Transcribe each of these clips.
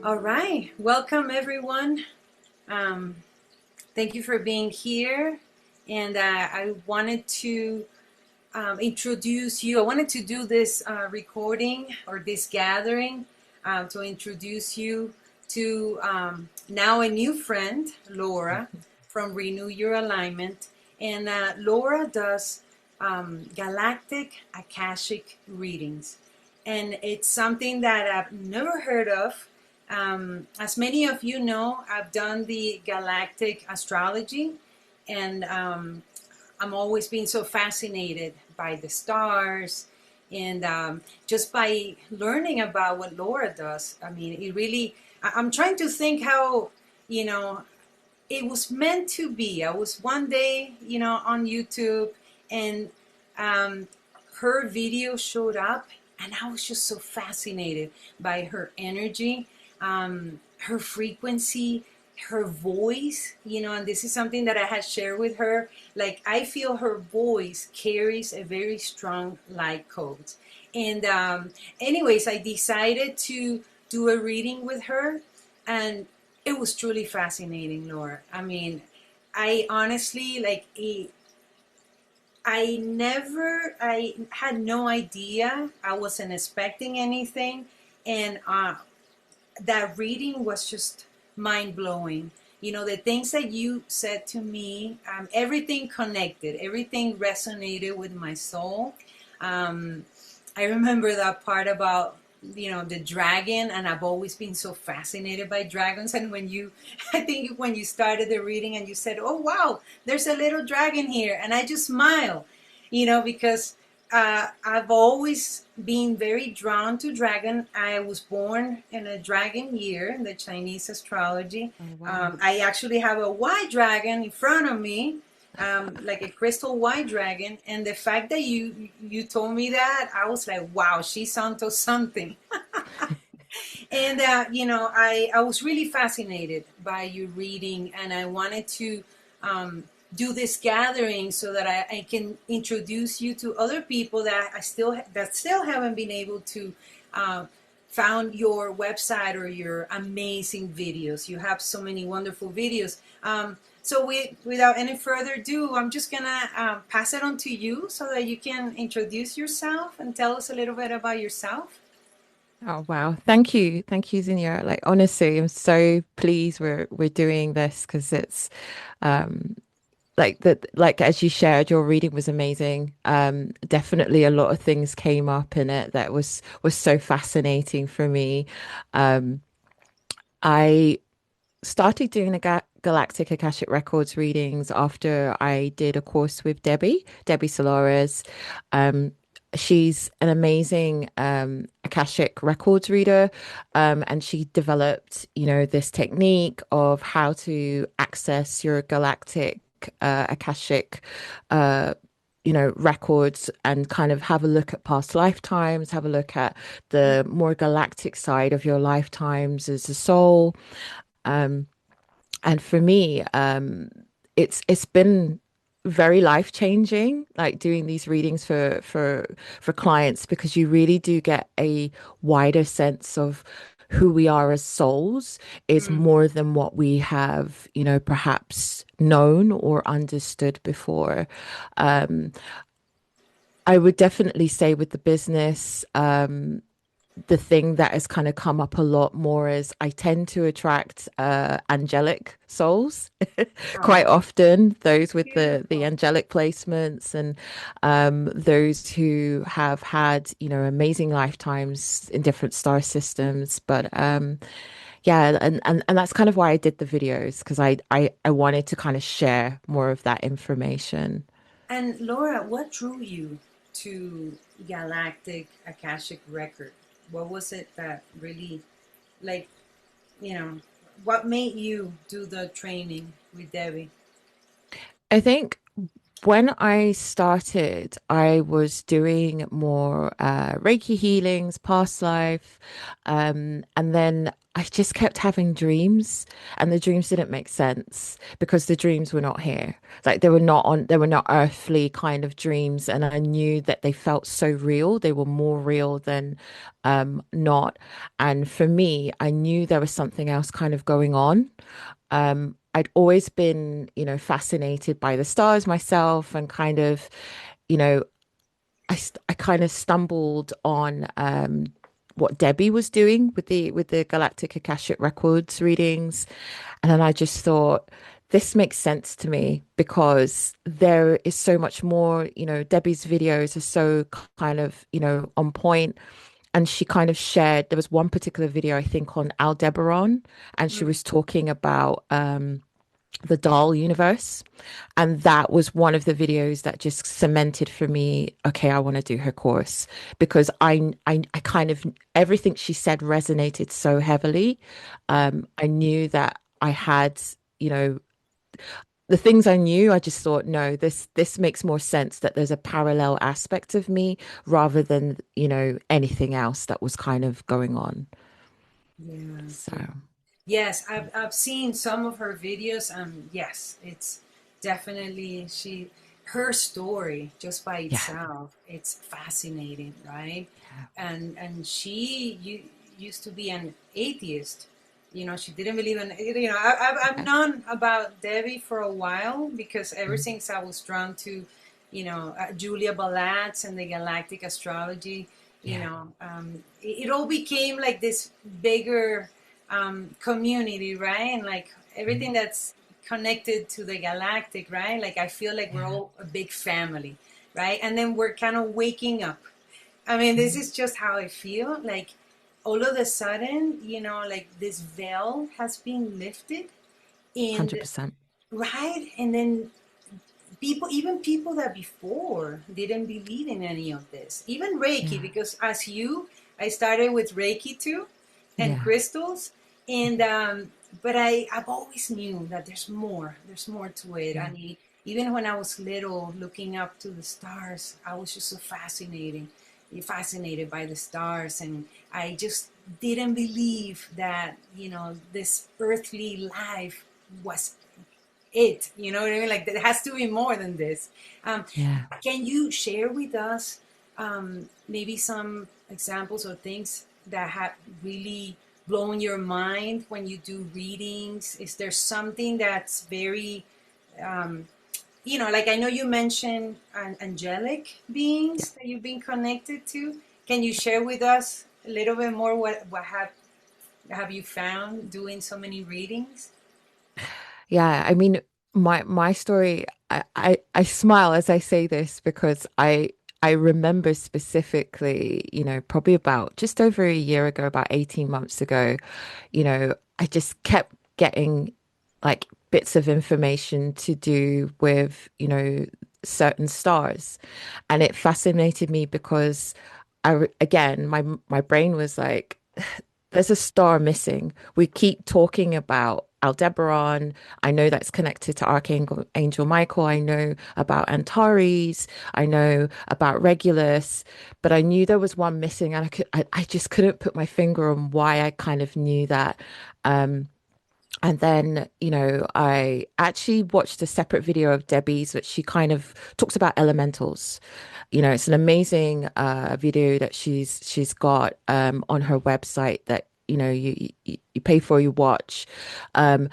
All right, welcome everyone. Um, Thank you for being here. And I wanted to introduce you. I wanted to do this recording or this gathering to introduce you to now a new friend, Laura, from Renew Your Alignment. And Laura does Galactic Akashic readings. And it's something that I've never heard of. As many of you know, I've done the galactic astrology, and I'm always been so fascinated by the stars, and just by learning about what Laura does. I mean, it really, I'm trying to think how, you know, it was meant to be. I was one day, on YouTube, and um, her video showed up, and I was just so fascinated by her energy, her frequency, her voice, and this is something that I had shared with her. Like, I feel her voice carries a very strong light code. And, anyways, I decided to do a reading with her, and it was truly fascinating, Laura. I mean, I honestly, like, I had no idea. I wasn't expecting anything. And that reading was just mind blowing. The things that you said to me, everything connected, everything resonated with my soul. Um, I remember that part about, the dragon, and I've always been so fascinated by dragons. And when you, I think when you started the reading and you said, "Oh, wow, there's a little dragon here," and I just smiled, because I've always been very drawn to dragon. I was born in a dragon year in the Chinese astrology. Oh, wow. I actually have a white dragon in front of me, like a crystal white dragon. And the fact that you told me that, I was like, wow, she's onto something. And I was really fascinated by your reading, and I wanted to do this gathering so that I can introduce you to other people that still haven't been able to found your website or your amazing videos. You have so many wonderful videos. So without any further ado, I'm just gonna pass it on to you so that you can introduce yourself and tell us a little bit about yourself. Oh, wow. Thank you. Thank you, Zinnia. Like, honestly, I'm so pleased we're doing this because it's um like as you shared, your reading was amazing. Definitely a lot of things came up in it that was so fascinating for me. Um I started doing the Galactic Akashic Records readings after I did a course with Debbie Solares. Um, she's an amazing Akashic Records reader, and she developed, this technique of how to access your galactic Akashic records and kind of have a look at past lifetimes, have a look at the more galactic side of your lifetimes as a soul. Um, and for me, it's been very life changing, like doing these readings for clients, because you really do get a wider sense of who we are as souls is Mm. more than what we have, perhaps known or understood before. Um, I would definitely say with the business, the thing that has kind of come up a lot more is I tend to attract angelic souls quite Oh, often, those with the beautiful. angelic placements and those who have had, amazing lifetimes in different star systems. But yeah, and that's kind of why I did the videos, because I wanted to kind of share more of that information. And Laura, what drew you to Galactic Akashic Record? What was it that really, like, you know, what made you do the training with Debbie? I think when I started, I was doing more Reiki healings, past life, and then I just kept having dreams, and the dreams didn't make sense because the dreams were not here. Like they were not earthly kind of dreams. And I knew that they felt so real. They were more real than not. And for me, I knew there was something else kind of going on. I'd always been, fascinated by the stars myself and kind of, you know, I kind of stumbled on what Debbie was doing with the Galactic Akashic Records readings, and then I just thought this makes sense to me because there is so much more. Debbie's videos are so kind of on point, and she kind of shared. There was one particular video I think on Aldebaran, and she was talking about the doll universe. And that was one of the videos that just cemented for me, okay, I want to do her course because I kind of everything she said resonated so heavily. I knew that I had, you know, the things I knew, I just thought, no, this makes more sense that there's a parallel aspect of me rather than, anything else that was kind of going on. Yeah, So, yeah. Yes, I've seen some of her videos, and yes, it's definitely her story just by yeah, itself. It's fascinating, right? And she used to be an atheist. She didn't believe in. I've yeah, known about Debbie for a while because ever yeah, since I was drawn to, Julia Balatz and the Galactic Astrology. yeah, It all became like this bigger community, right? And like everything that's connected to the galactic, right? Like I feel like we're yeah, all a big family, right? And then we're kind of waking up. I mean, this is just how I feel. Like all of a sudden, like this veil has been lifted, and 100%. right, and then even people that before didn't believe in any of this, even Reiki, Yeah, because I started with Reiki too, and yeah, crystals, and but I've always knew that there's more to it. I yeah, mean, even when I was little, looking up to the stars, I was just so fascinated by the stars, and I just didn't believe that this earthly life was it. You know what I mean? Like there has to be more than this. Um, yeah. can you share with us maybe some examples or things that have really blown your mind when you do readings? Is there something that's very, um, like I know you mentioned angelic beings that you've been connected to. Can you share with us a little bit more what have you found doing so many readings? Yeah, I mean, my story, I smile as I say this because I remember specifically, probably about just over a year ago, about 18 months ago, I just kept getting like bits of information to do with, certain stars. And it fascinated me because again, my brain was like, there's a star missing. We keep talking about Aldebaran. I know that's connected to Archangel Angel Michael. I know about Antares. I know about Regulus, but I knew there was one missing, and I just couldn't put my finger on why I kind of knew that. Um, and then, I actually watched a separate video of Debbie's, which she kind of talks about elementals. It's an amazing video that she's got on her website that, you pay for, you watch. Um,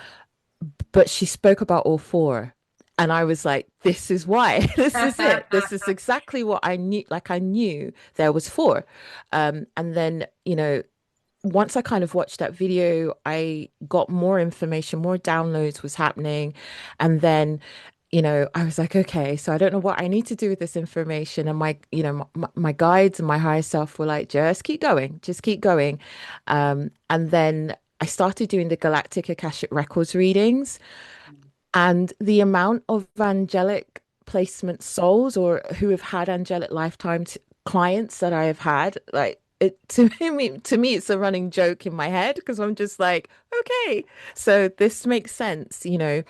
but she spoke about all four. And I was like, this is why. This is it. This is exactly what I knew. Like I knew there was four. And then, once I kind of watched that video, I got more information, more downloads was happening. And then, I was like, okay, so I don't know what I need to do with this information. And my guides and my higher self were like, just keep going. And then I started doing the Galactic Akashic Records readings, and the amount of angelic placement souls or who have had angelic lifetime clients that I have had, like it to me, it's a running joke in my head because I'm just like, okay, so this makes sense, and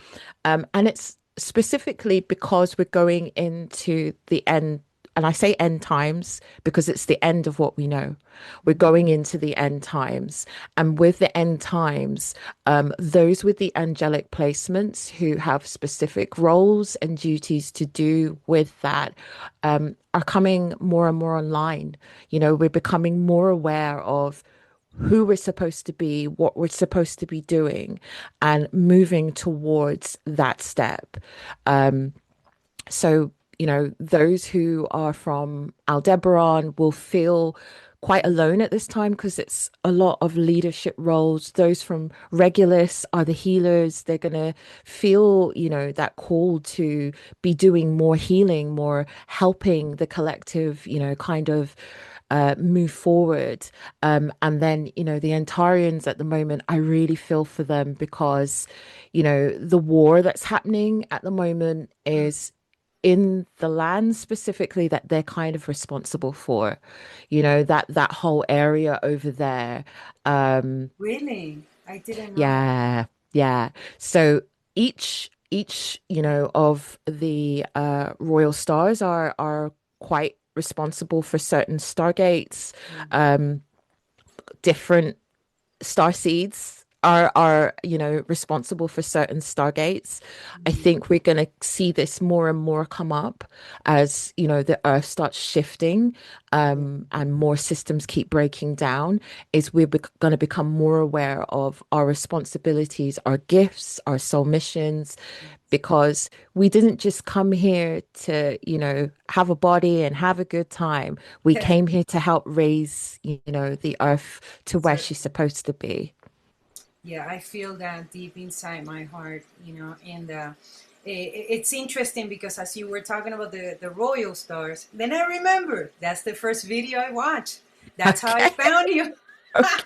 it's specifically because we're going into the end and I say end times because it's the end of what we know. We're going into the end times. And with the end times, those with the angelic placements who have specific roles and duties to do with that are coming more and more online. You know, we're becoming more aware of who we're supposed to be, what we're supposed to be doing, and moving towards that step. Um, so, you know, those who are from Aldebaran will feel quite alone at this time because it's a lot of leadership roles. Those from Regulus are the healers. They're going to feel, you know, that call to be doing more healing, more helping the collective, you know, kind of move forward. And then, you know, the Antarians at the moment, I really feel for them because, you know, the war that's happening at the moment is in the land specifically that they're kind of responsible for, you know, that whole area over there. Really? I didn't know that. Yeah, yeah. So each, you know, of the royal stars are quite responsible for certain stargates. Mhm. Um, Different star seeds are you know responsible for certain stargates. I Mhm. think we're going to see this more and more come up as you know the earth starts shifting, and more systems keep breaking down, is we're going to become more aware of our responsibilities, our gifts, our soul missions, because we didn't just come here to, you know, have a body and have a good time. We Yeah, came here to help raise, you know, the earth to where she's certainly. supposed to be. Yeah, I feel that deep inside my heart, you know, and it's interesting because as you were talking about the royal stars, then I remember that's the first video I watched. That's how I Okay. found you. Okay.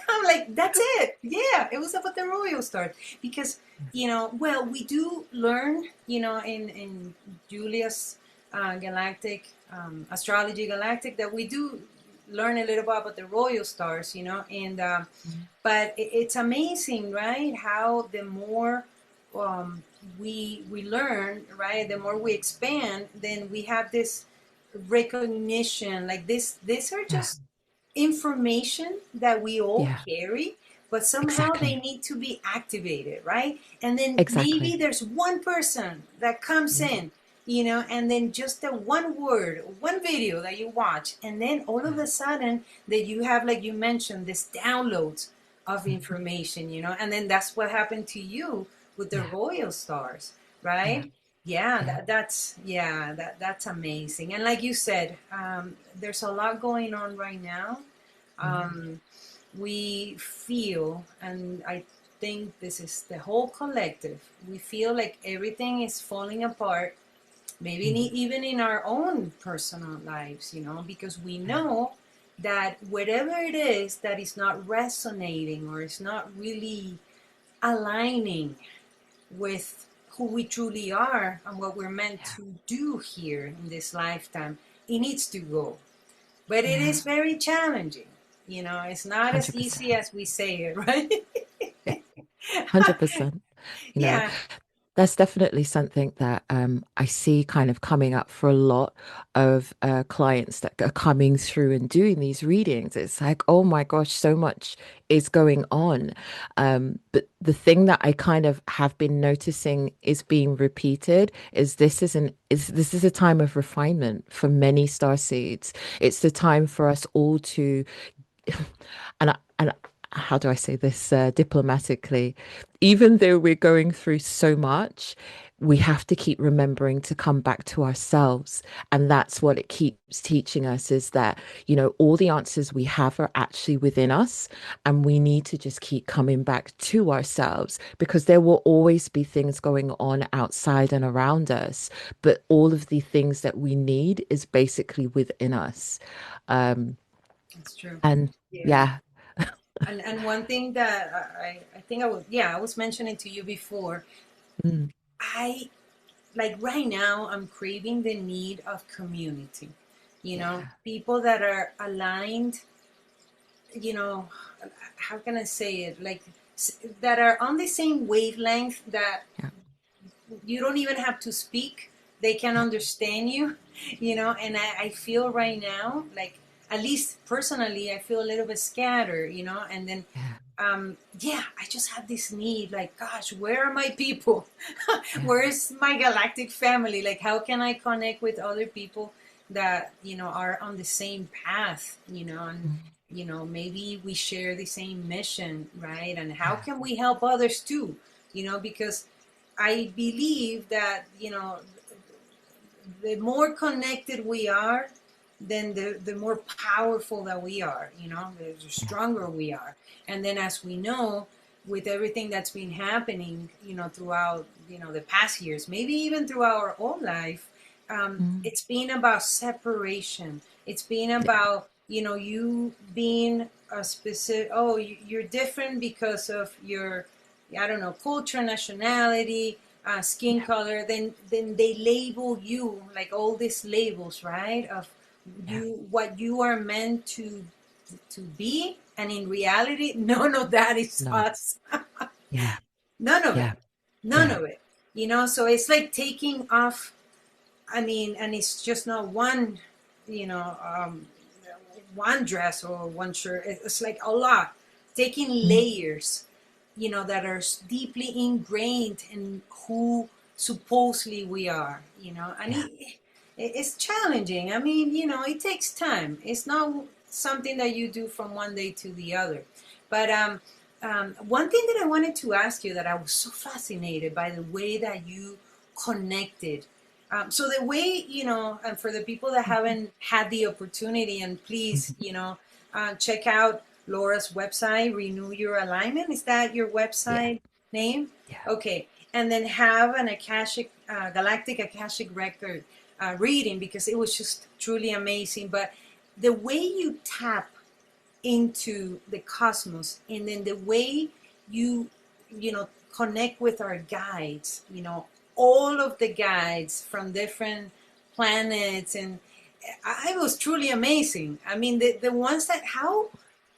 I'm like, that's it. Yeah, it was about the royal stars because, you know, well, we do learn, you know, in Julia's galactic astrology galactic that we do learn a little bit about the royal stars, you know, and but it's amazing, right? How the more we learn, right, the more we expand, then we have this recognition. Like this, these are Yeah. just information that we all Yeah. carry, but somehow they Exactly. need to be activated, right? And then maybe Exactly. there's one person that comes Mhm. in, you know, and then just the one word, one video that you watch, and then all of Yeah. a sudden that you have, like you mentioned, this downloads of Mhm. information, you know, and then that's what happened to you with the Yeah. royal stars, Yeah. right? Yeah, Yeah. that's amazing. And like you said, there's a lot going on right now. Mhm. um, we feel, and I think this is the whole collective, we feel like everything is falling apart, maybe Mhm. even in our own personal lives, you know, because we Yeah. know that whatever it is that is not resonating or is not really aligning with who we truly are and what we're meant Yeah. to do here in this lifetime, it needs to go. But it Yeah. is very challenging. You know, it's not as easy 100%. as we say it, right? Yeah. 100%. You know, Yeah. that's definitely something that I see kind of coming up for a lot of clients that are coming through and doing these readings. It's like, oh my gosh, so much is going on. But the thing that I kind of have been noticing is being repeated is this is a time of refinement for many star seeds. It's the time for us all to and how do I say this diplomatically? Even though we're going through so much, we have to keep remembering to come back to ourselves. And that's what it keeps teaching us is that, you know, all the answers we have are actually within us. And we need to just keep coming back to ourselves because there will always be things going on outside and around us. But all of the things that we need is basically within us. Um, That's true. and Yeah. yeah. And one thing that I think I was, yeah, I was mentioning to you before, Mm, I like right now I'm craving the need of community. You know, yeah. people that are aligned, you know, how can I say it? Like that are on the same wavelength, that Yeah. you don't even have to speak, they can understand you, and I feel right now, like, at least personally, I feel a little bit scattered, and then Yeah. yeah, I just have this need, like, gosh, where are my people? Yeah. Where is my galactic family? Like, how can I connect with other people that, are on the same path, and, Mm. maybe we share the same mission, right? And how Yeah. can we help others too? Because I believe that, the more connected we are, then the more powerful that we are, the Yeah. stronger we are. And then, as we know, with everything that's been happening, throughout, the past years, maybe even throughout our whole life, Mm. it's been about separation. It's been Yeah. about, you being a specific, oh, you're different because of your, I don't know, culture, nationality, skin Yeah. color. Then they label you, like, all these labels, right, of Yeah. you, what you are meant to be, and in reality, none of that is No. us. Yeah. None of it. Yeah. None Yeah. of it. So it's like taking off. I mean, and it's just not one, you know, um, one dress or one shirt. It's like a lot. Taking Mm. layers, that are deeply ingrained in who supposedly we are, and Yeah. it's challenging. I mean, it takes time. It's not something that you do from one day to the other. But one thing that I wanted to ask you, that I was so fascinated by the way that you connected. So the way, and for the people that haven't had the opportunity, and please, check out Laura's website, Renew Your Alignment. Is that your Yeah. website name? Yeah. Okay. And then have an Galactic Akashic Record reading, because it was just truly amazing. But the way you tap into the cosmos, and then the way you connect with our guides, all of the guides from different planets, and I was truly amazing. I mean, the ones that, how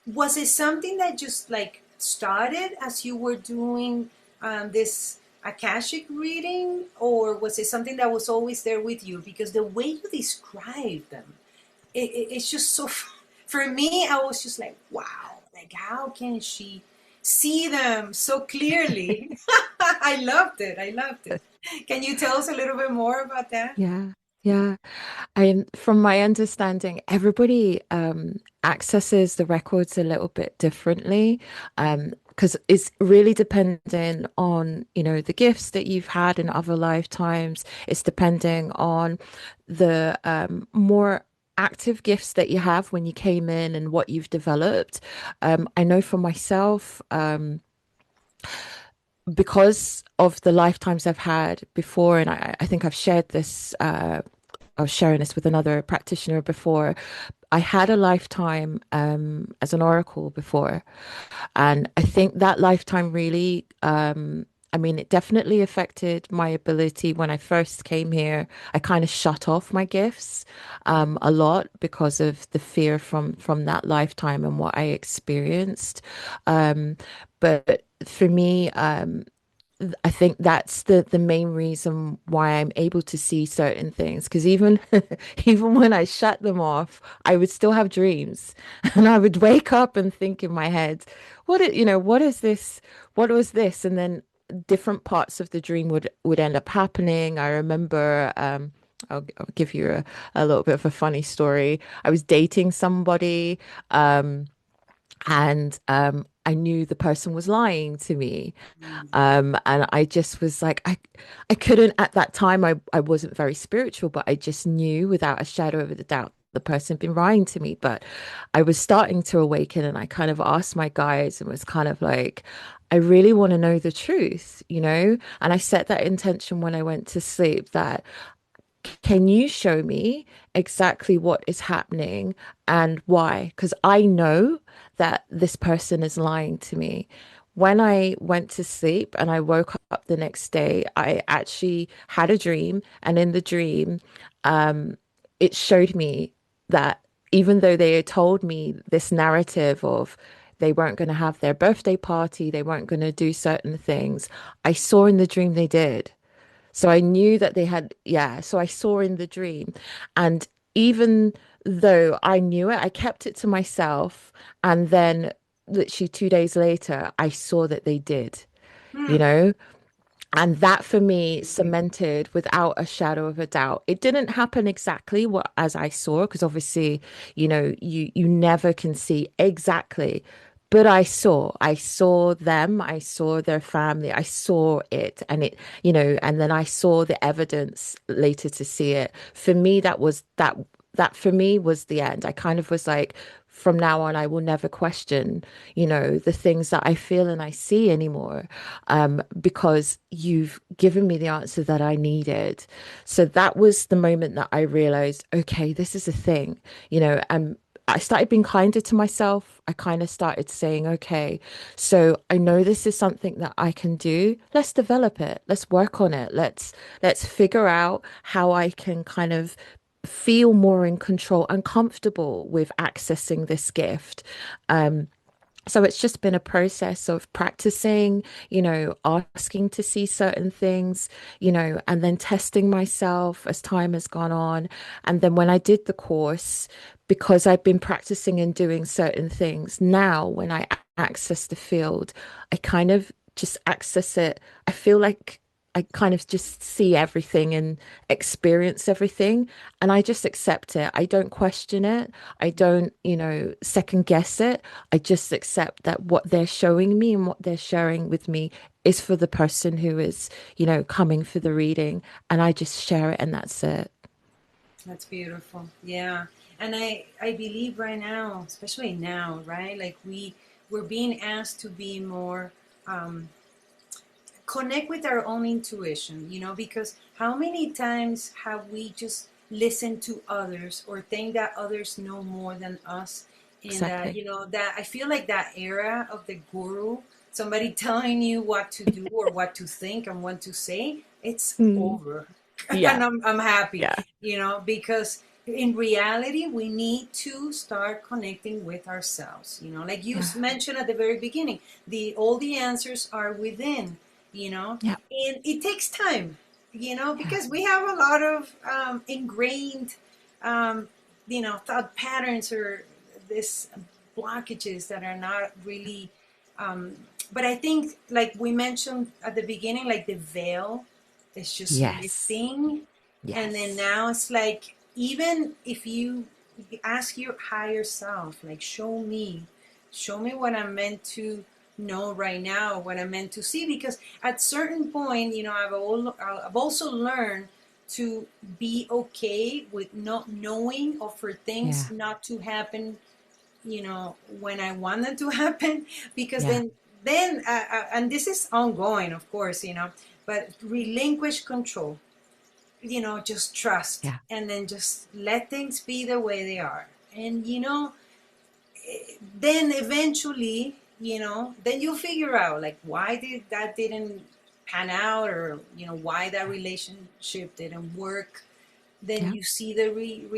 was it something that just like started as you were doing this Akashic reading, or was it something that was always there with you? Because the way you describe them, it's just so, for me, I was just like, wow, like, how can she see them so clearly? I loved it. I loved it. Can you tell us a little bit more about that? Yeah. Yeah. From my understanding, everybody accesses the records a little bit differently, because it's really dependent on, the gifts that you've had in other lifetimes. It's depending on the more active gifts that you have when you came in and what you've developed. I know for myself, because of the lifetimes I've had before, and I think I've shared this. I was sharing this with another practitioner before. I had a lifetime as an oracle before, and I think that lifetime really, I mean, it definitely affected my ability when I first came here. I kind of shut off my gifts a lot because of the fear from that lifetime and what I experienced. Um, but for me, I think that's the main reason why I'm able to see certain things. Because even even when I shut them off, I would still have dreams, and I would wake up and think in my head, what is this? What was this? And then different parts of the dream would end up happening. I remember. I'll give you a little bit of a funny story. I was dating somebody. And I knew the person was lying to me. And I just was like, I couldn't at that time, I wasn't very spiritual, but I just knew without a shadow of a doubt the person had been lying to me. But I was starting to awaken, and I kind of asked my guides and was kind of like, I really want to know the truth. And I set that intention when I went to sleep, that can you show me exactly what is happening and why? Because I know that this person is lying to me. When I went to sleep and I woke up the next day, I actually had a dream. And in the dream, it showed me that even though they had told me this narrative of they weren't going to have their birthday party, they weren't going to do certain things, I saw in the dream they did. So I knew that they had, yeah. So I saw in the dream. And even though I knew it, I kept it to myself. And then literally 2 days later, I saw that they did, you Hmm. know? And that for me cemented without a shadow of a doubt. It didn't happen exactly what as I saw, because obviously, you never can see exactly. But I saw them, I saw their family, I saw it, and and then I saw the evidence later to see it. For me, that for me was the end. I kind of was like, from now on, I will never question, the things that I feel and I see anymore, because you've given me the answer that I needed. So that was the moment that I realized, okay, this is a thing, and I started being kinder to myself. I kind of started saying, okay, so I know this is something that I can do. Let's develop it. Let's work on it. Let's figure out how I can kind of feel more in control and comfortable with accessing this gift. So it's just been a process of practicing, asking to see certain things, and then testing myself as time has gone on. And then when I did the course, because I've been practicing and doing certain things, now when I access the field, I kind of just access it. I feel like I kind of just see everything and experience everything, and I just accept it. I don't question it. I don't, second guess it. I just accept that what they're showing me and what they're sharing with me is for the person who is, coming for the reading. And I just share it and that's it. That's beautiful. Yeah. And I believe right now, especially now, right? Like we're being asked to be more um, connect with our own intuition, because how many times have we just listened to others or think that others know more than us? And Exactly. that I feel like that era of the guru, somebody telling you what to do or what to think and what to say, it's Mm. over. Yeah. And I'm happy, Yeah. because in reality we need to start connecting with ourselves, like you Yeah. mentioned at the very beginning, the answers are within, Yeah. and it takes time, Yeah. because we have a lot of ingrained thought patterns or this blockages that are not really um, but I think, like we mentioned at the beginning, like the veil is just Yes. lifting. And then Yes. now it's like, even if you ask your higher self, like, show me what I'm meant to know right now, what I'm meant to see. Because at certain point, I've also learned to be okay with not knowing, or for things Yeah. not to happen, when I want them to happen, because Yeah. and this is ongoing, of course, but relinquish control, just trust, Yeah. and then just let things be the way they are. And, then eventually, then you'll figure out, like, why did that didn't pan out, or, why that relationship didn't work. Then Yeah. you see the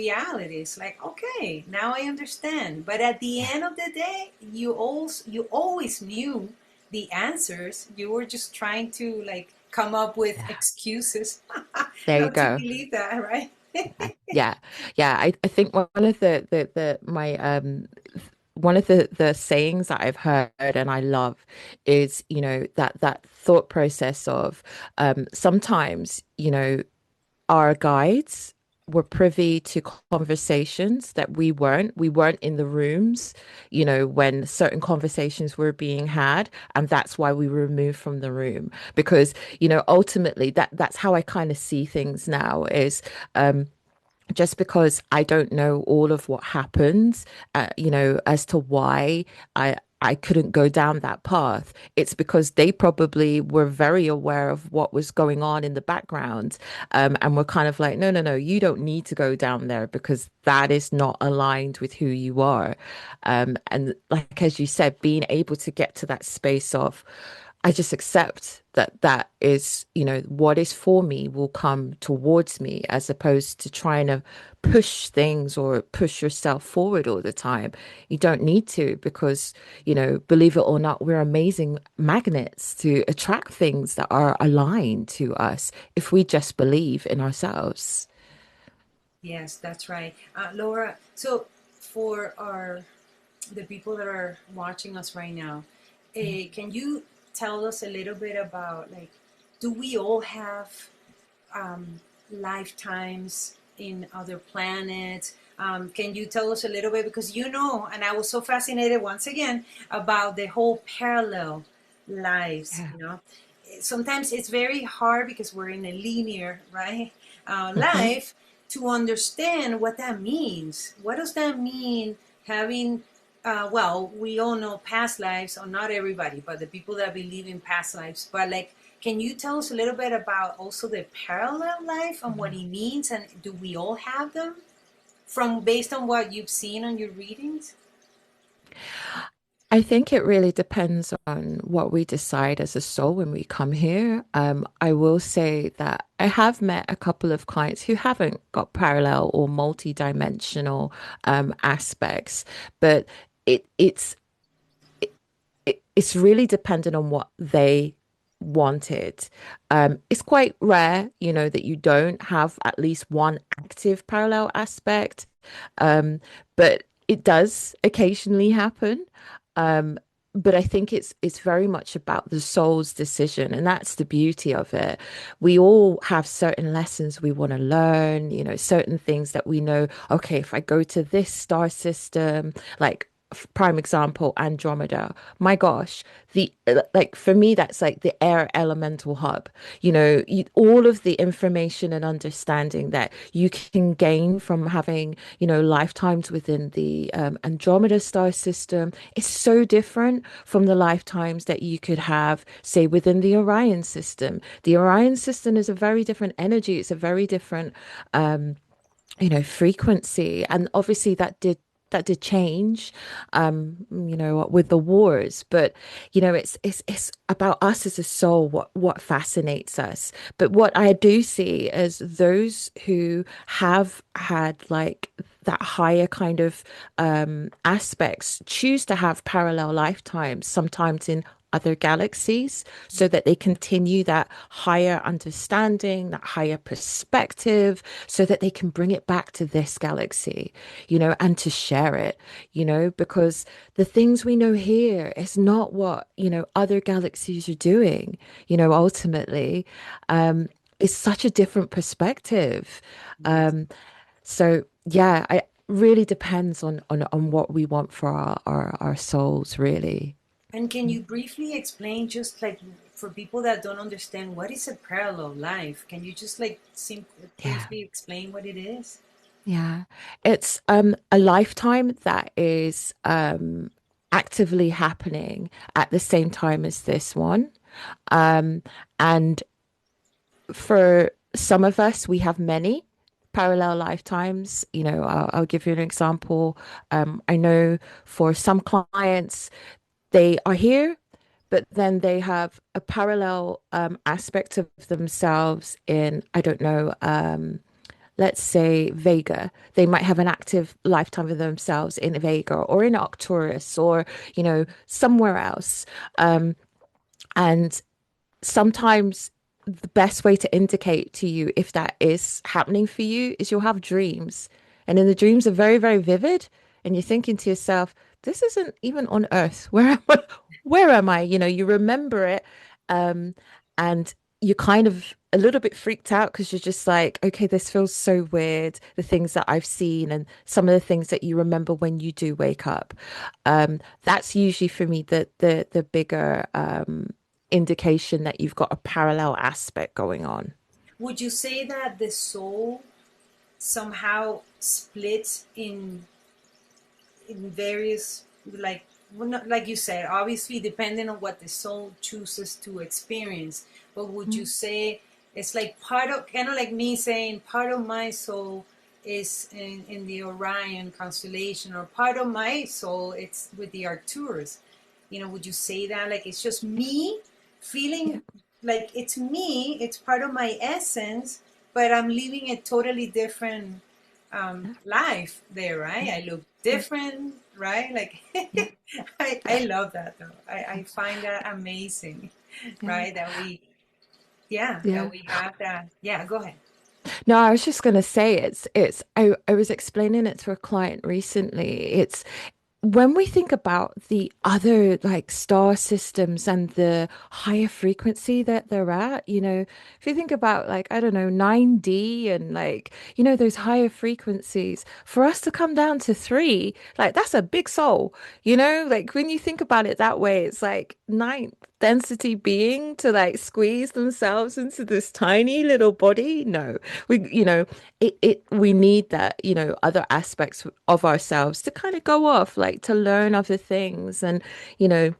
reality. It's like, okay, now I understand. But at the Yeah. end of the day, you always knew the answers. You were just trying to, like, come up with Yeah. excuses There you not to go. believe that, right? Yeah. Yeah. Yeah. I think one of the my one of the sayings that I've heard and I love is, that thought process of sometimes, our guides were privy to conversations that we weren't in the rooms, when certain conversations were being had, and that's why we were removed from the room. Because, ultimately that's how I kind of see things now is just because I don't know all of what happened, as to why I couldn't go down that path. It's because they probably were very aware of what was going on in the background, and were kind of like, no, no, no, you don't need to go down there because that is not aligned with who you are. And like as you said, being able to get to that space of, I just accept that that is, what is for me will come towards me, as opposed to trying to push things or push yourself forward all the time. You don't need to, because, believe it or not, we're amazing magnets to attract things that are aligned to us if we just believe in ourselves. Yes, that's right. Laura, so for the people that are watching us right now, can you tell us a little bit about, like, do we all have lifetimes in other planets? Can you tell us a little bit? Because and I was so fascinated once again about the whole parallel lives, Yeah. Sometimes it's very hard because we're in a linear, right, Hmm. life, to understand what that means. What does that mean having, well, we all know past lives, or not everybody, but the people that believe in past lives. But, like, can you tell us a little bit about also the parallel life and what it means, and do we all have them from based on what you've seen on your readings? I think it really depends on what we decide as a soul when we come here. I will say that I have met a couple of clients who haven't got parallel or multi-dimensional aspects, but it's it's really dependent on what they wanted. It's quite rare, that you don't have at least one active parallel aspect, um, but it does occasionally happen. Um, but I think it's very much about the soul's decision, and that's the beauty of it. We all have certain lessons we want to learn, certain things that we know, okay, if I go to this star system, like prime example, Andromeda. My gosh, the like for me, that's like the air elemental hub. All of the information and understanding that you can gain from having, lifetimes within the Andromeda star system is so different from the lifetimes that you could have, say, within the Orion system. The Orion system is a very different energy. It's a very different frequency. And obviously that did change, with the wars. But it's about us as a soul, what fascinates us. But what I do see is those who have had like that higher kind of aspects choose to have parallel lifetimes, sometimes in other galaxies, so that they continue that higher understanding, that higher perspective, so that they can bring it back to this galaxy, and to share it, because the things we know here is not what, other galaxies are doing, ultimately. It's such a different perspective. Yes. Um, so yeah, it really depends on what we want for our souls, really. And can you briefly explain, just like for people that don't understand, what is a parallel life? Can you just like Yeah. briefly explain what it is? Yeah, it's a lifetime that is actively happening at the same time as this one. Um, and for some of us, we have many parallel lifetimes. I'll give you an example. I know for some clients, they are here, but then they have a parallel aspect of themselves in, I don't know, let's say Vega. They might have an active lifetime of themselves in Vega or in Arcturus or, somewhere else. And sometimes the best way to indicate to you if that is happening for you is you'll have dreams. And then the dreams are very, very vivid. And you're thinking to yourself, this isn't even on Earth. Where am I? Where am I? You remember it. Um, and you're kind of a little bit freaked out because you're just like, okay, this feels so weird. The things that I've seen and some of the things that you remember when you do wake up. That's usually for me the bigger indication that you've got a parallel aspect going on. Would you say that the soul somehow splits in various, like, well, not, like you said, obviously depending on what the soul chooses to experience, but would you Mm. say it's like part of, kind of like me saying part of my soul is in the Orion constellation, or part of my soul it's with the Arcturus? Would you say that, like, it's just me feeling yeah, like it's me, it's part of my essence, but I'm living a totally different yeah, life there, right? yeah, I look yeah, different, right? Like, yeah, I love that though. I find that amazing, yeah, right? That we, yeah, that yeah. we have that. Yeah, go ahead. No, I was just gonna say I was explaining it to a client recently. It's when we think about the other like star systems and the higher frequency that they're at, if you think about like, I don't know, 9D and like, those higher frequencies, for us to come down to three, like that's a big soul, like when you think about it that way, it's like ninth density being to like squeeze themselves into this tiny little body. No, we need that, other aspects of ourselves to kind of go off, like to learn other things and, you know,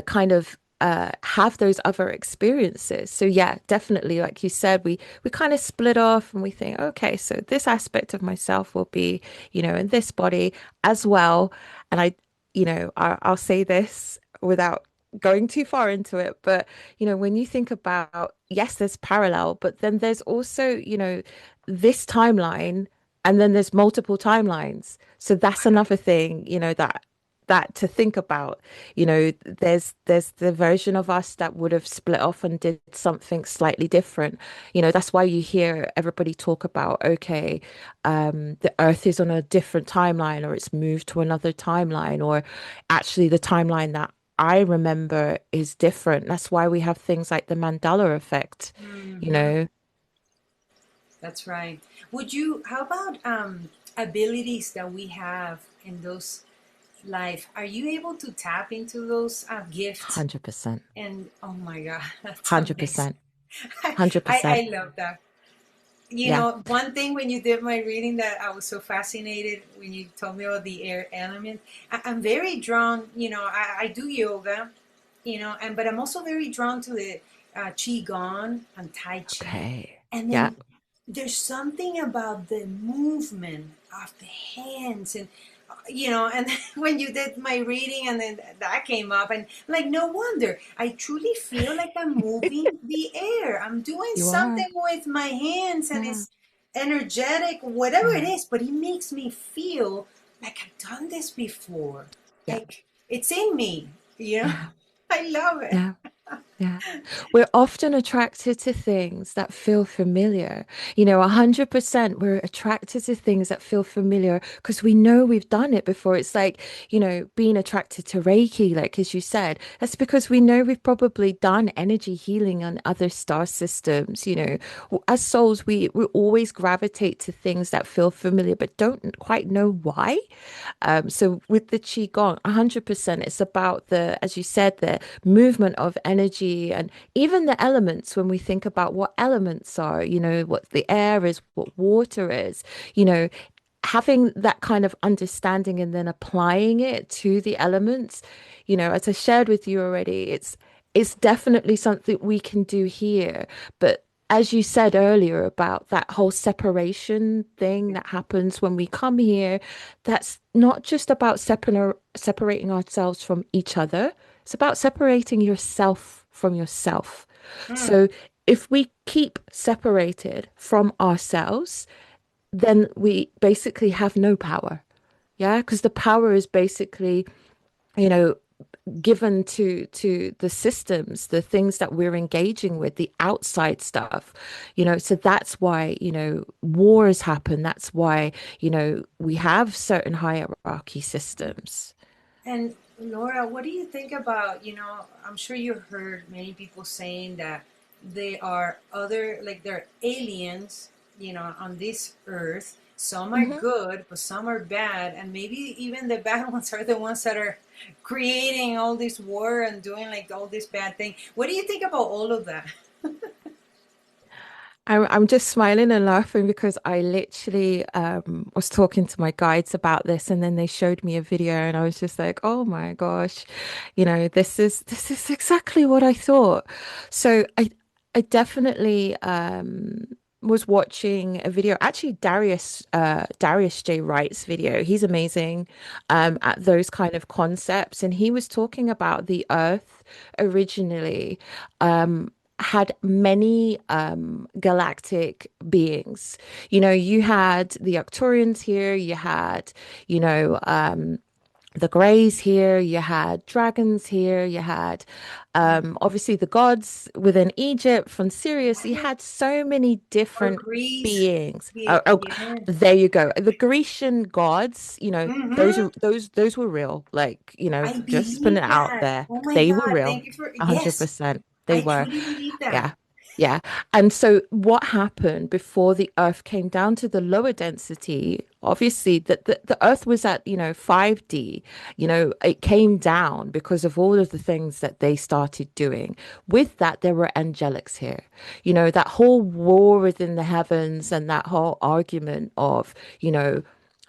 kind of have those other experiences. So yeah, definitely, like you said, we kind of split off and we think, okay, so this aspect of myself will be, in this body as well. And I'll say this without going too far into it, but when you think about, yes, there's parallel, but then there's also, this timeline, and then there's multiple timelines. So that's another thing, that to think about. There's the version of us that would have split off and did something slightly different. That's why you hear everybody talk about, okay, the Earth is on a different timeline, or it's moved to another timeline, or actually the timeline that I remember is different. That's why we have things like the Mandela effect, you Hmm. know. That's right. Would you, how about abilities that we have in those life? Are you able to tap into those gifts? 100%. And oh my God, that's amazing. 100%. 100%. I love that. You Yeah. know, one thing when you did my reading that I was so fascinated when you told me about the air element, I'm very drawn, I do yoga, and but I'm also very drawn to the Qigong and Tai Chi. Okay. And Yeah. then there's something about the movement of the hands and and when you did my reading and then that came up and like no wonder I truly feel like I'm moving the air, I'm doing You are. something with my hands and Yeah. it's energetic, whatever it Yeah. is, but it makes me feel like I've done this before, Yeah. like it's in me, Yeah. I love it. Yeah. Yeah. We're often attracted to things that feel familiar. 100% we're attracted to things that feel familiar because we know we've done it before. It's like, being attracted to Reiki, like as you said, that's because we know we've probably done energy healing on other star systems. As souls, we always gravitate to things that feel familiar, but don't quite know why. So with the Qigong, 100%, it's about as you said, the movement of energy and even the elements. When we think about what elements are, what the air is, what water is, you know, having that kind of understanding and then applying it to the elements, as I shared with you already, it's definitely something we can do here. But as you said earlier about that whole separation thing that happens when we come here, that's not just about separating ourselves from each other. It's about separating yourself from yourself. Mm. So if we keep separated from ourselves, then we basically have no power. Yeah, because the power is basically, you know, given to the systems, the things that we're engaging with, the outside stuff. So that's why, wars happen. That's why, we have certain hierarchy systems. And Laura, what do you think about, I'm sure you heard many people saying that they are other, like they're aliens, on this earth. Some are Hmm. good, but some are bad. And maybe even the bad ones are the ones that are creating all this war and doing like all this bad thing. What do you think about all of that? I'm just smiling and laughing because I literally was talking to my guides about this, and then they showed me a video, and I was just like, "Oh my gosh, this is exactly what I thought." So I definitely was watching a video, actually Darius J. Wright's video. He's amazing at those kind of concepts, and he was talking about the Earth originally had many galactic beings. You know, you had the Arcturians here, you had, you know, the Greys here, you had dragons here, you had obviously the gods within Egypt from Sirius. You had so many Or different Greece. beings. Yeah, yeah. There you go. The Grecian gods, you know, Mm-hmm. those were real. Like, you know, I just putting believe it out that. there. Oh my They were God. real. Thank you for, yes, 100%. They I were. truly believe Yeah. that. Yeah. And so what happened before the Earth came down to the lower density? Obviously, the Earth was at, you know, 5D. You know, it came down because of all of the things that they started doing. With that, there were angelics here. You know, that whole war within the heavens and that whole argument of, you know,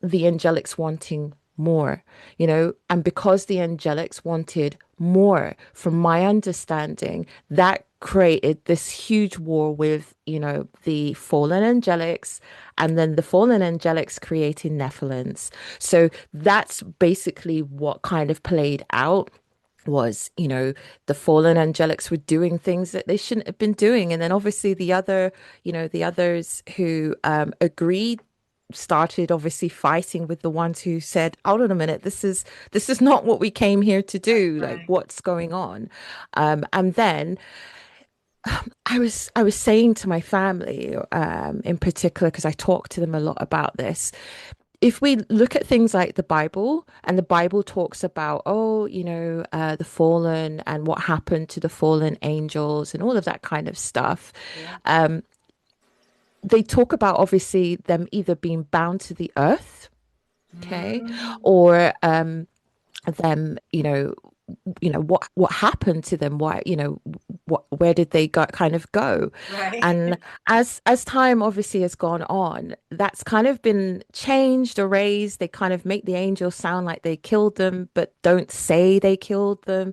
the angelics wanting more, you know, and because the angelics wanted more, from my understanding, that created this huge war with, you know, the fallen angelics, and then the fallen angelics creating Nephilims. So that's basically what kind of played out was, you know, the fallen angelics were doing things that they shouldn't have been doing. And then obviously the other, you know, the others who agreed started obviously fighting with the ones who said, hold on a minute, this is not what we came here to Right, do. Like, right. what's going on? And then I was saying to my family, in particular, because I talk to them a lot about this. If we look at things like the Bible, and the Bible talks about, oh, you know, the fallen and what happened to the fallen angels and all of that kind of stuff, Yeah. they talk about obviously them either being bound to the earth, okay, Mm, or them, you know what happened to them, why, you know, what, where did they go, kind of go. right. And as time obviously has gone on, that's kind of been changed, erased. They kind of make the angels sound like they killed them but don't say they killed them.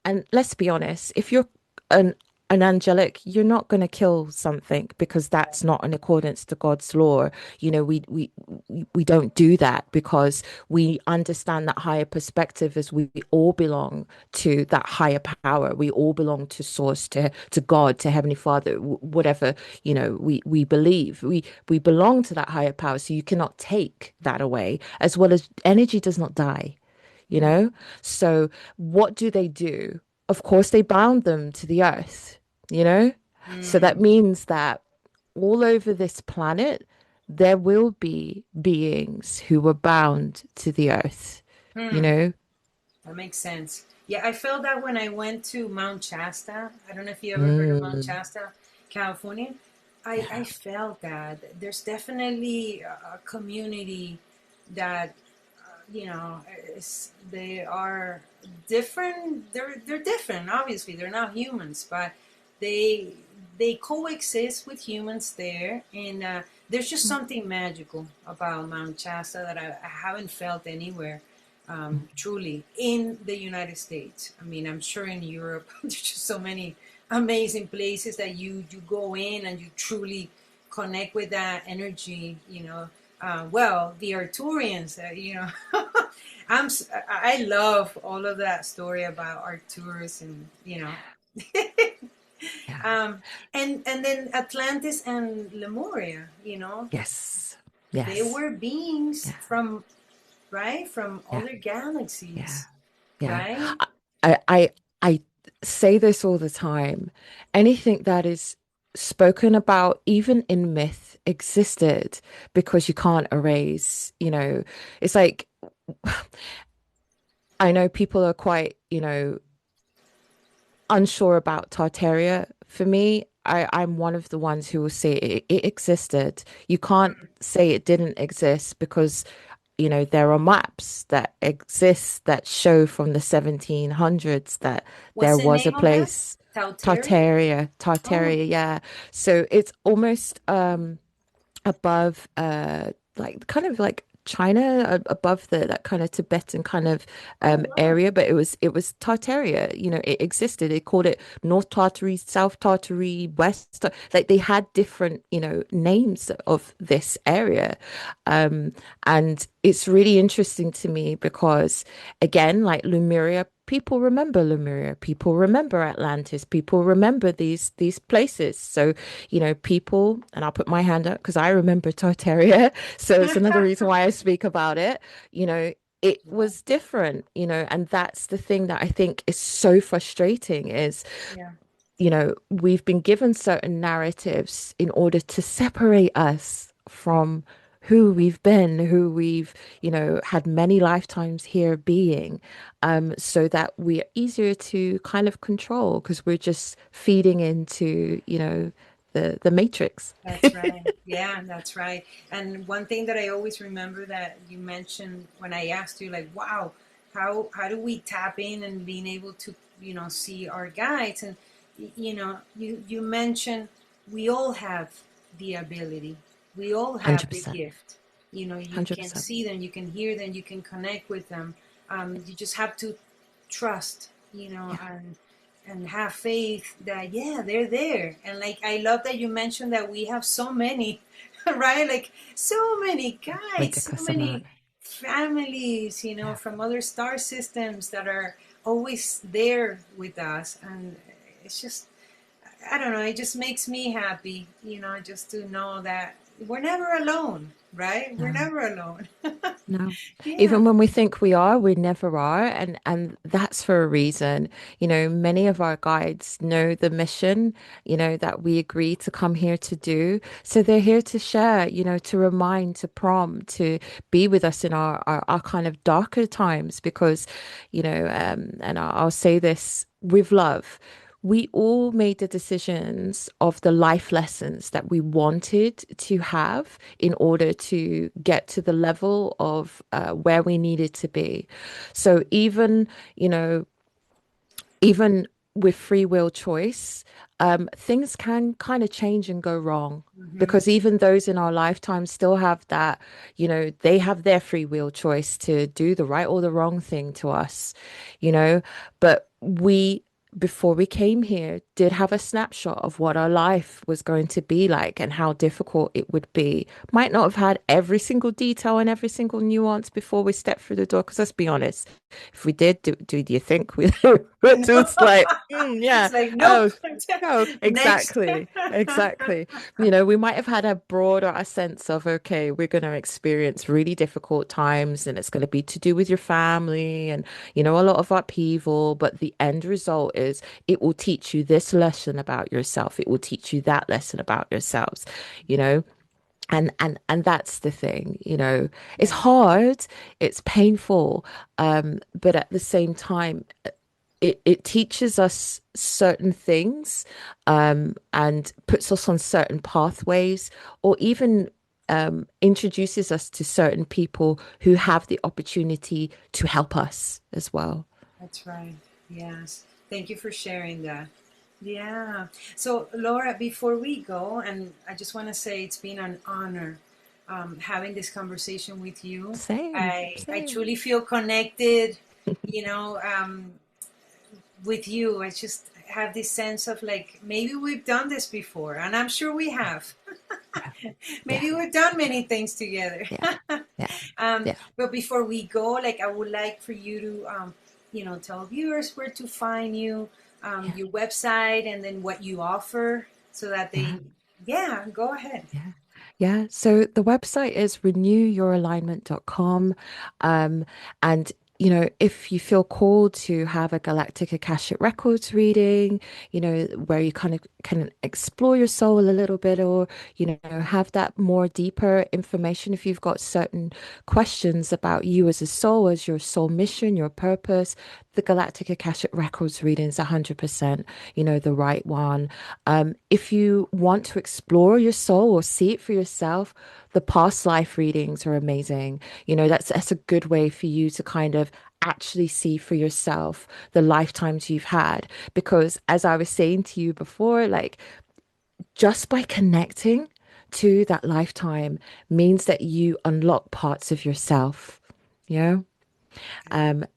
And let's be honest, if you're an an angelic, you're not going to kill something because that's not in accordance to God's law. You know, we don't do that because we understand that higher perspective as we all belong to that higher power. We all belong to source, to God, to Heavenly Father, whatever, you know, we believe. We belong to that higher power. So you cannot take that away, as well as energy does not die, you Mm, know? So what do they do? Of course, they bound them to the earth, you know? So that mm, means that all over this planet, there will be beings who were bound to the earth, you mm. know? That makes sense. Yeah, I felt that when I went to Mount Shasta. I don't know if you ever heard of Mount Mm, Shasta, California. I yeah. felt that there's definitely a community that you know they are different. They're different. Obviously, they're not humans, but they they coexist with humans there, and there's just something magical about Mount Shasta that I haven't felt anywhere. Truly in the United States. I mean, I'm sure in Europe there's just so many amazing places that you go in and you truly connect with that energy. You know, well, the Arturians. You know, I love all of that story about Arcturus and you know. Yeah. um, and then Atlantis and Lemuria. You know, Yes. they Yes. were beings Yeah. from right from Yeah. other Yeah. galaxies, Yeah. right? I say this all the time. Anything that is spoken about, even in myth, existed because you can't erase, you know, it's like I know people are quite, you know, unsure about Tartaria. For me, I'm one of the ones who will say it existed. You can't say it didn't exist because, you know, there are maps that exist that show from the 1700s that What's there the was a name of that? place, Tauteria? Tartaria, Oh, Tartaria, yeah. So it's almost above like kind of like China, above the that kind of Tibetan kind of Oh, wow. area, but it was Tartaria. It existed. They called it North Tartary, South Tartary, like they had different, names of this area. Um, and it's really interesting to me because, again, like Lemuria, people remember Lemuria, people remember Atlantis, people remember these places. So, people, and I'll put my hand up because I remember Tartaria. So it's another reason why I speak about it. You know, it Yeah, was different, and that's the thing that I think is so frustrating is, yeah, we've been given certain narratives in order to separate us from who we've been, who we've, had many lifetimes here being, so that we're easier to kind of control because we're just feeding into, the matrix. that's right. Yeah, that's right. And one thing that I always remember that you mentioned when I asked you, like, wow, how do we tap in and being able to, see our guides? And you mentioned we all have the ability. We all have the 100%. gift. You can 100%. see them, you can hear them, you can connect with them. You just have to trust, Yeah. and have faith that, yeah, they're there. And like, I love that you mentioned that we have so many, right? Like, so many guides, so Ridiculous amount. many families, Yeah. from other star systems that are always there with us. And it's just, I don't know, it just makes me happy, just to know that we're never alone, right? We're No. never alone. No. Yeah. Even when we think we are, we never are. And that's for a reason. Many of our guides know the mission, that we agree to come here to do. So they're here to share, to remind, to prompt, to be with us in our kind of darker times because, and I'll say this with love. We all made the decisions of the life lessons that we wanted to have in order to get to the level of where we needed to be. So you know, even with free will choice, things can kind of change and go wrong. Hmm. Because even those in our lifetime still have that, they have their free will choice to do the right or the wrong thing to us, you know. But before we came here, did have a snapshot of what our life was going to be like and how difficult it would be. Might not have had every single detail and every single nuance before we stepped through the door. Because let's be honest, if we did, do you think we were No. just like, yeah, It's like, nope. oh, no, Next. exactly, exactly. We might have had a broader a sense of, okay, we're going to experience really difficult times and it's going to be to do with your family and, a lot of upheaval. But the end result is it will teach you this lesson about yourself. It will teach you that lesson about yourselves, you know? And that's the thing, it's Yeah, hard, it's painful, but at the same time, it teaches us certain things, and puts us on certain pathways, or even introduces us to certain people who have the opportunity to help us as well. that's right. Yes. Thank you for sharing that. Yeah. So, Laura, before we go, and I just want to say it's been an honor, having this conversation with you. Same, I same. truly feel connected, you know, um, with you. I just have this sense of like, maybe we've done this before, and I'm sure we have. Yeah, yeah, Maybe we've done many things together. yeah, yeah, yeah, But before we go, like, I would like for you to, tell viewers where to find you, yeah, your website, and then what you offer, so that yeah, yeah, go ahead. yeah. Yeah, so the website is renewyouralignment.com. And if you feel called to have a Galactic Akashic Records reading, where you kind of can explore your soul a little bit, or, have that more deeper information, if you've got certain questions about you as a soul, as your soul mission, your purpose, the Galactic Akashic Records reading is 100%, the right one. If you want to explore your soul or see it for yourself, the past life readings are amazing. That's a good way for you to kind of actually see for yourself the lifetimes you've had. Because as I was saying to you before, like just by connecting to that lifetime means that you unlock parts of yourself. Yeah. Okay.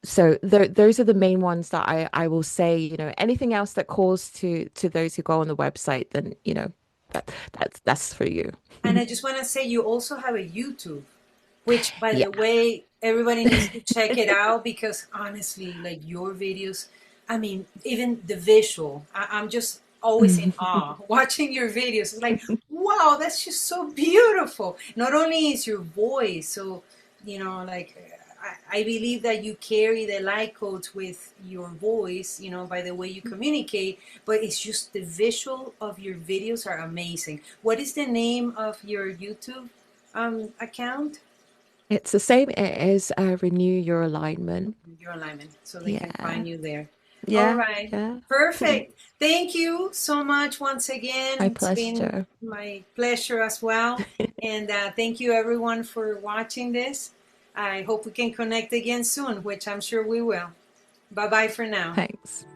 So those are the main ones that I will say, you know, anything else that calls to those who go on the website, then, you know, that's for you. And I just want to say you also have a YouTube, which, by Yeah. the way, everybody needs to check it out because honestly, like your videos, I mean, even the visual, I'm just always in awe watching your videos. It's like, wow, that's just so beautiful. Not only is your voice, so, like, I believe that you carry the light codes with your voice, by the way you communicate, but it's just the visual of your videos are amazing. What is the name of your YouTube account? It's the same as Renew Your Alignment. Your alignment, so they can Yeah. find you there. All Yeah. right. Yeah. Perfect. Thank you so much once again. My It's been pleasure. my pleasure as well. And thank you everyone for watching this. I hope we can connect again soon, which I'm sure we will. Bye bye for now. Thanks.